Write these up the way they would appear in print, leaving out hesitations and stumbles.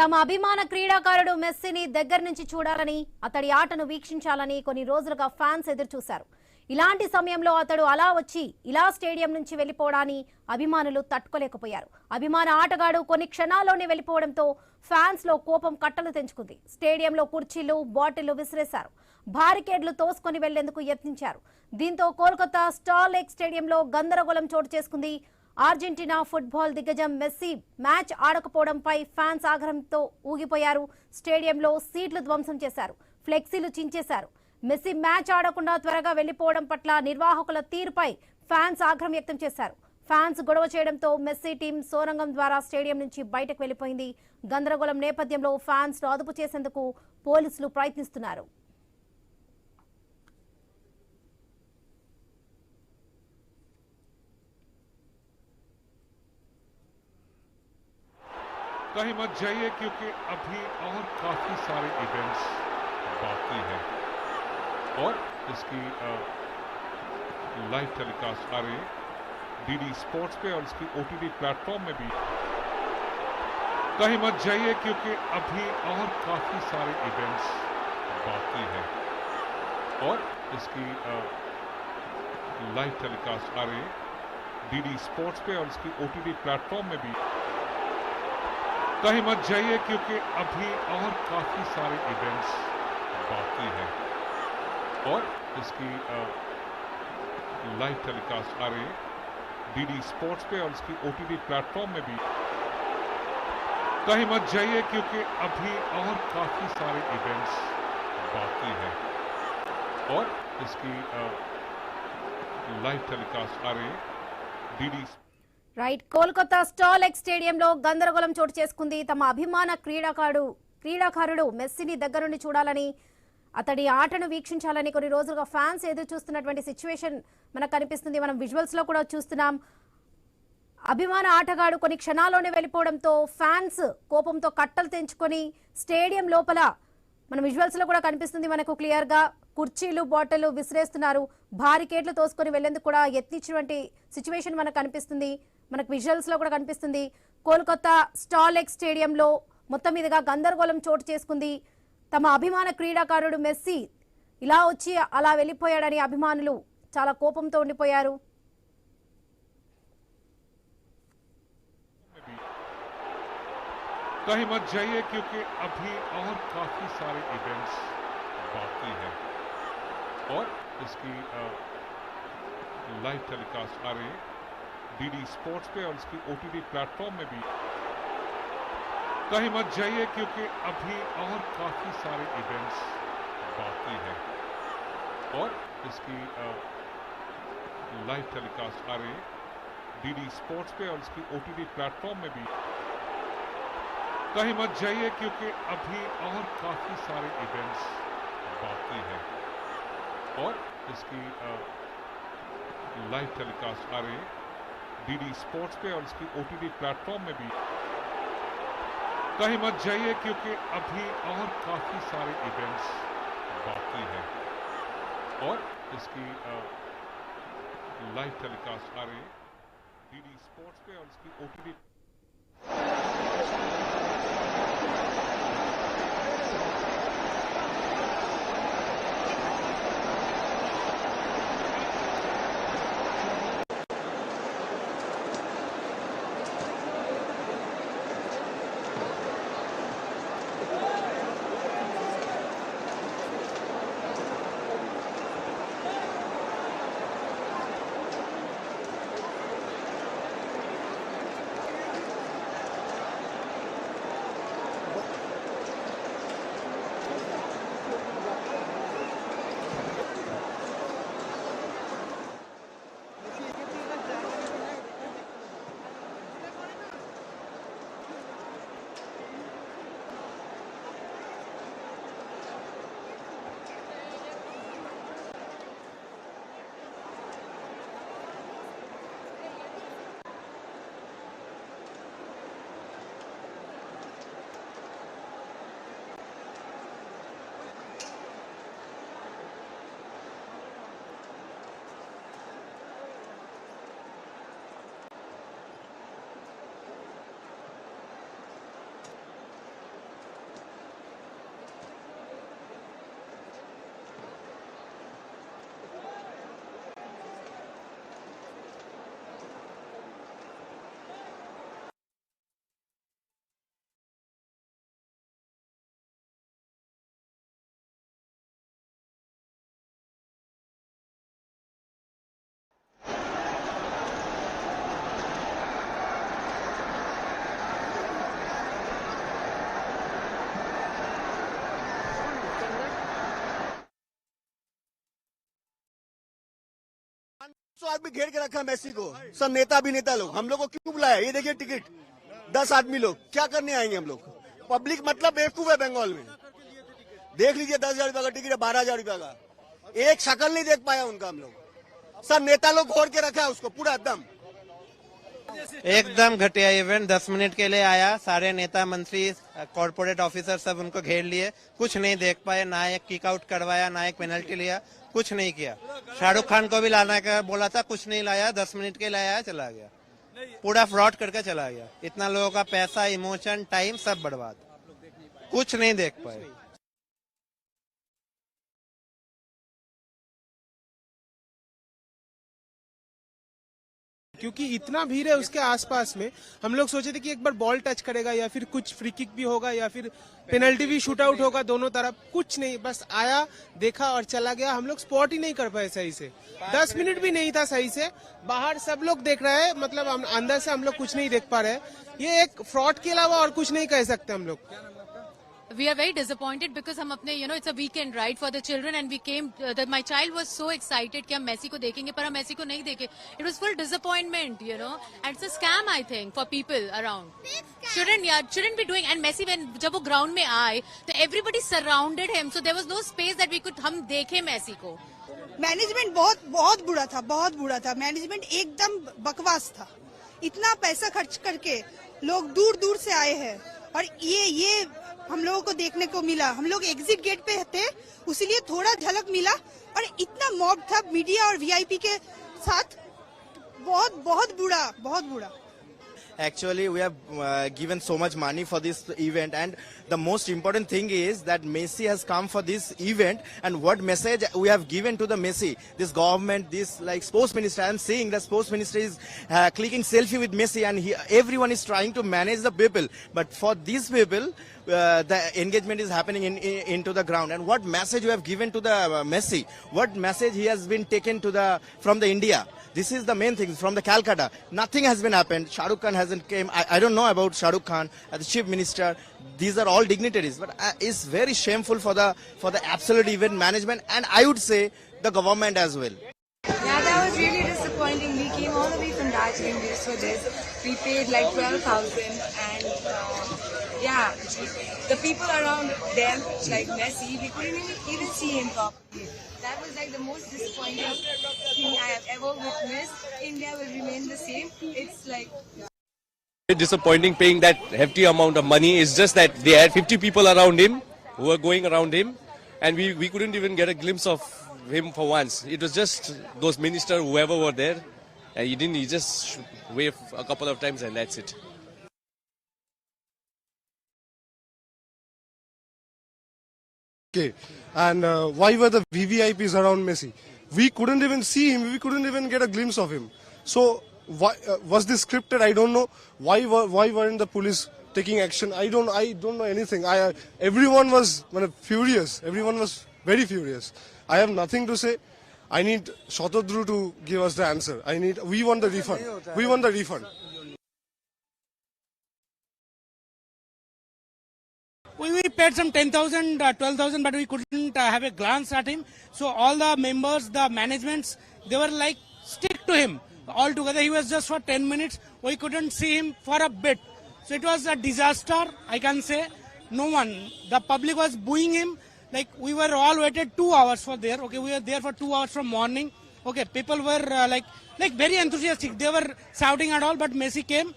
తమ అభిమాన క్రీడాకారుడు మెస్సీని దగ్గర నుంచి చూడాలని అతడి ఆటను వీక్షించాలని కొన్ని రోజులుగా ఫ్యాన్స్ ఎదురు చూశారు. ఇలాంటి సమయంలో అతడు అలా వచ్చి ఇలా స్టేడియం నుంచి వెళ్లిపోవడాన్ని అభిమానులు తట్టుకోలేకపోయారు. అభిమాన ఆటగాడు కొన్ని క్షణాల్లోనే వెళ్లిపోవడంతో ఫ్యాన్స్ లో కోపం కట్టలు తెంచుకుంది. స్టేడియంలో కుర్చీలు, బాటిళ్లు విసిరేశారు. బారికేడ్లు తోసుకొని వెళ్లేందుకు యత్నించారు. దీంతో కోల్కతా స్టార్ లేక్ స్టేడియంలో గందరగోళం చోటు చేసుకుంది. అర్జెంటీనా ఫుట్బాల్ దిగ్గజం మెస్సీ మ్యాచ్ ఆడకపోవడంపై ఫ్యాన్స్ ఆగ్రహంతో ఊగిపోయారు. స్టేడియంలో సీట్లు ధ్వంసం చేశారు, ఫ్లెక్సీలు చించేశారు. మెస్సీ మ్యాచ్ ఆడకుండా త్వరగా వెళ్లిపోవడం పట్ల నిర్వాహకుల తీరుపై ఫ్యాన్స్ ఆగ్రహం వ్యక్తం చేశారు. ఫ్యాన్స్ గొడవ చేయడంతో మెస్సీ టీం సోరంగం ద్వారా స్టేడియం నుంచి బయటకు వెళ్లిపోయింది. గందరగోళం నేపథ్యంలో ఫ్యాన్స్ ను అదుపు చేసేందుకు పోలీసులు ప్రయత్నిస్తున్నారు. कहीं मत जाइए क्योंकि अभी और काफी सारे इवेंट्स बाकी हैं और इसकी लाइव टेलीकास्ट आ रही है डीडी स्पोर्ट्स पे और इसकी ओटीटी प्लेटफॉर्म में भी। कहीं मत जाइए क्योंकि अभी और काफी सारे इवेंट्स बाकी हैं और इसकी लाइव टेलीकास्ट आ रही है डीडी स्पोर्ट्स पे और इसकी ओटीटी प्लेटफॉर्म में भी। कहीं मत जाइए क्योंकि अभी और काफी सारे इवेंट्स बाकी हैं और इसकी लाइव टेलीकास्ट आ रही है डीडी स्पोर्ट्स पे और इसकी ओटीटी प्लेटफॉर्म में भी। कहीं मत जाइए क्योंकि अभी और काफी सारे इवेंट्स बाकी हैं और इसकी लाइव टेलीकास्ट आ रही है DD. Right, Kolkata star lake స్టేడియంలో గందరగోళం చోటు చేసుకుంది. తమ అభిమాన క్రీడాకారుడు మెస్సీని దగ్గరుండి చూడాలని, అతడి ఆటను వీక్షించాలని కొన్ని రోజులుగా ఫ్యాన్స్ ఎదురు చూస్తున్నటువంటి సిచ్యువేషన్ మనకు కనిపిస్తుంది. మనం విజువల్స్ లో కూడా చూస్తున్నాం. అభిమాన ఆటగాడు కొన్ని క్షణాల్లోనే వెళ్లిపోవడంతో ఫ్యాన్స్ కోపంతో కట్టలు తెంచుకొని స్టేడియం లోపల మన విజువల్స్ లో కూడా కనిపిస్తుంది మనకు క్లియర్ గా కుర్చీలు, బాటిళ్లు విసిరేస్తున్నారు. బారికేడ్లు తోసుకొని వెళ్లేందుకు కూడా యత్నించినటువంటి సిచ్యువేషన్ మనకు కనిపిస్తుంది. మనకు విజువల్స్ లో కూడా కనిపిస్తుంది. కోల్కతా స్టార్ లేక్ స్టేడియంలో మొత్తం మీదుగా గందరగోళం చోటు చేసుకుంది. తమ అభిమాన క్రీడాకారుడు మెస్సీ ఇలా వచ్చి అలా వెళ్లిపోయాడని అభిమానులు చాలా కోపంతో ఉండిపోయారు. कहीं मत जाइए क्योंकि अभी और काफी सारे इवेंट्स बाकी हैं और इसकी लाइव टेलीकास्ट आ रही है डीडी स्पोर्ट्स पे और इसकी ओटीटी प्लेटफॉर्म में भी। कहीं मत जाइए क्योंकि अभी और काफी सारे इवेंट्स बाकी हैं और इसकी लाइव टेलीकास्ट आ रही है डीडी स्पोर्ट्स पे और इसकी ओटीटी प्लेटफॉर्म में भी। कहीं मत जाइए क्योंकि अभी और काफी सारे इवेंट्स बाकी हैं और इसकी लाइव टेलीकास्ट आ रही है डीडी स्पोर्ट्स पे और इसकी ओटीटी प्लेटफॉर्म में भी। कहीं मत जाइए क्योंकि अभी और काफी सारे इवेंट्स बाकी हैं और इसकी लाइव टेलीकास्ट आ रही है डीडी स्पोर्ट्स पे और इसकी ओटीटी। 100 आदमी घेर के रखा है मेसी को, सब नेता अभिनेता लोग। हम लोग को क्यों बुलाया? ये देखिए टिकट 10 आदमी लोग, क्या करने आएंगे हम लोग? पब्लिक मतलब बेवकूफ है बंगाल में। देख लीजिए 10,000 रुपया का टिकट है, 12,000 रुपया का, एक शक्ल नहीं देख पाया उनका हम लोग। सब नेता लोग घोर के रखा है उसको पूरा एकदम घटिया इवेंट। 10 मिनट के लिए आया, सारे नेता मंत्री कॉर्पोरेट ऑफिसर सब उनको घेर लिए, कुछ नहीं देख पाए, ना एक किक आउट करवाया, ना एक पेनल्टी लिया, कुछ नहीं किया। शाहरुख खान को भी लाने का बोला था, कुछ नहीं लाया, 10 मिनट के लिए आया, चला गया, पूरा फ्रॉड करके चला गया। इतना लोगों का पैसा, इमोशन, टाइम सब बर्बाद, कुछ नहीं देख पाए। क्योंकि इतना भीड़ है उसके आसपास में, हम लोग सोचे थे कि एक बार बॉल टच करेगा या फिर कुछ फ्री किक भी होगा या फिर पेनल्टी भी शूट आउट होगा दोनों तरफ, कुछ नहीं, बस आया, देखा और चला गया। हम लोग स्पॉट ही नहीं कर पाए सही से, 10 मिनट भी नहीं था सही से। बाहर सब लोग देख रहे हैं, मतलब अंदर से हम लोग कुछ नहीं देख पा रहे। ये एक फ्रॉड के अलावा और कुछ नहीं कह सकते हम लोग। We are very disappointed because हम अपने it's a weekend right for the children and we came my child was so excited कि हम मेसी को देखेंगे, पर हम मेसी को नहीं देखे। It was full disappointment, and it's a scam I think for people around. Shouldn't be doing, and Messi जब वो ग्राउंड में आए तो everybody surrounded him, so there was no space that we could हम देखे मेसी को। Management बहुत बुरा था, बहुत बुरा था। मैनेजमेंट एकदम बकवास था। इतना पैसा खर्च करके लोग दूर दूर से आए हैं और ये हम लोगों को देखने को मिला। हम लोग एग्जिट गेट पे थे, उसीलिए थोड़ा झलक मिला, और इतना मॉब था मीडिया और वीआईपी के साथ, बहुत बुरा। Actually, we have given so much money for this event, and the most important thing is that Messi has come for this event. And what message we have given to the Messi, this government, this like sports minister. I am seeing the sports minister is clicking selfie with Messi, and everyone is trying to manage the people. But for these people, the engagement is happening into the ground. And what message you have given to the Messi? What message he has been taken to from the India? This is the main thing from the Calcutta. Nothing has been happened. Shah Rukh Khan hasn't came. I don't know about Shah Rukh Khan, the chief minister. These are all dignitaries, but it's very shameful for the absolute event management, and I would say the government as well. Yeah, that was really disappointing. We came all the way from Darjeeling just for this. We paid like 12,000, and the people around them, like Messi, we couldn't even see him properly. That was like the most disappointing thing I have ever witnessed. India will remain the same. It's like very disappointing paying that hefty amount of money. It's just that they had 50 people around him who were going around him, and we couldn't even get a glimpse of him for once. It was just those ministers, whoever were there, and he just waved a couple of times and that's it. Okay, and why were the VVIPs around Messi? We couldn't even see him. We couldn't even get a glimpse of him. So why was this scripted? I don't know. Why weren't the police taking action? I don't know anything. Everyone was furious. Everyone was very furious. I have nothing to say. I need Shatadru to give us the answer. We want the refund. We want the refund. We paid some 10,000, 12,000, but we couldn't have a glance at him. So all the members, the managements, they were like, stick to him. All together, he was just for 10 minutes. We couldn't see him for a bit. So it was a disaster, I can say. No one, the public was booing him. Like we were all waited 2 hours for there. Okay, we were there for 2 hours from morning. Okay, people were like very enthusiastic. They were shouting and all, but Messi came.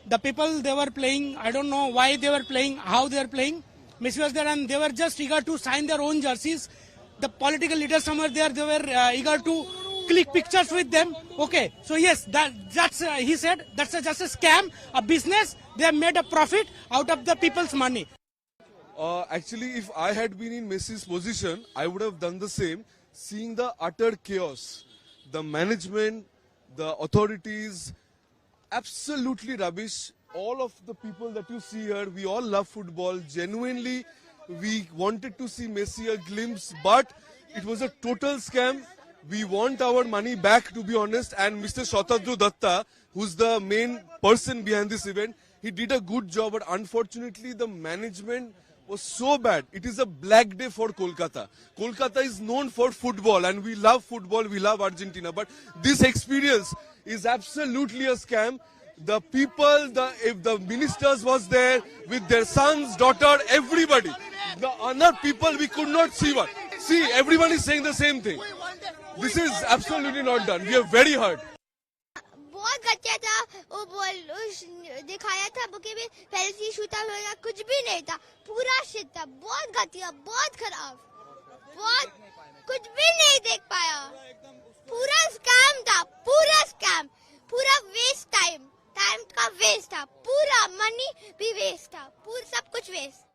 The people, they were playing, I don't know why they were playing, how they were playing. Messi was there and they were just eager to sign their own jerseys. The political leaders somewhere there, they were eager to click pictures with them. Okay, so yes, that's he said, that's just a scam, a business. They have made a profit out of the people's money. Actually, if I had been in Messi's position, I would have done the same. Seeing the utter chaos, the management, the authorities, absolutely rubbish. All of the people that you see here, we all love football. Genuinely, we wanted to see Messi a glimpse, but it was a total scam. We want our money back, to be honest. And Mr. Shatadru Datta, who's the main person behind this event, he did a good job, but unfortunately the management was so bad. It is a black day for Kolkata. Kolkata is known for football and we love football, we love Argentina. But this experience is absolutely a scam. The people, if the ministers was there with their sons, daughter, everybody. The other people we could not see one. See, everyone is saying the same thing. This is absolutely not done. We are very hurt. बहुत घटिया था वो बोल दिखाया था bouquet में पहले शूटा होगा कुछ भी नहीं था पूरा शिट था बहुत घटिया बहुत खराब बहुत कुछ भी नहीं देख पाया पूरा स्कैम था पूरा वेस्ट टाइम का वेस्ट था पूरा मनी भी वेस्ट था पूरा सब कुछ वेस्ट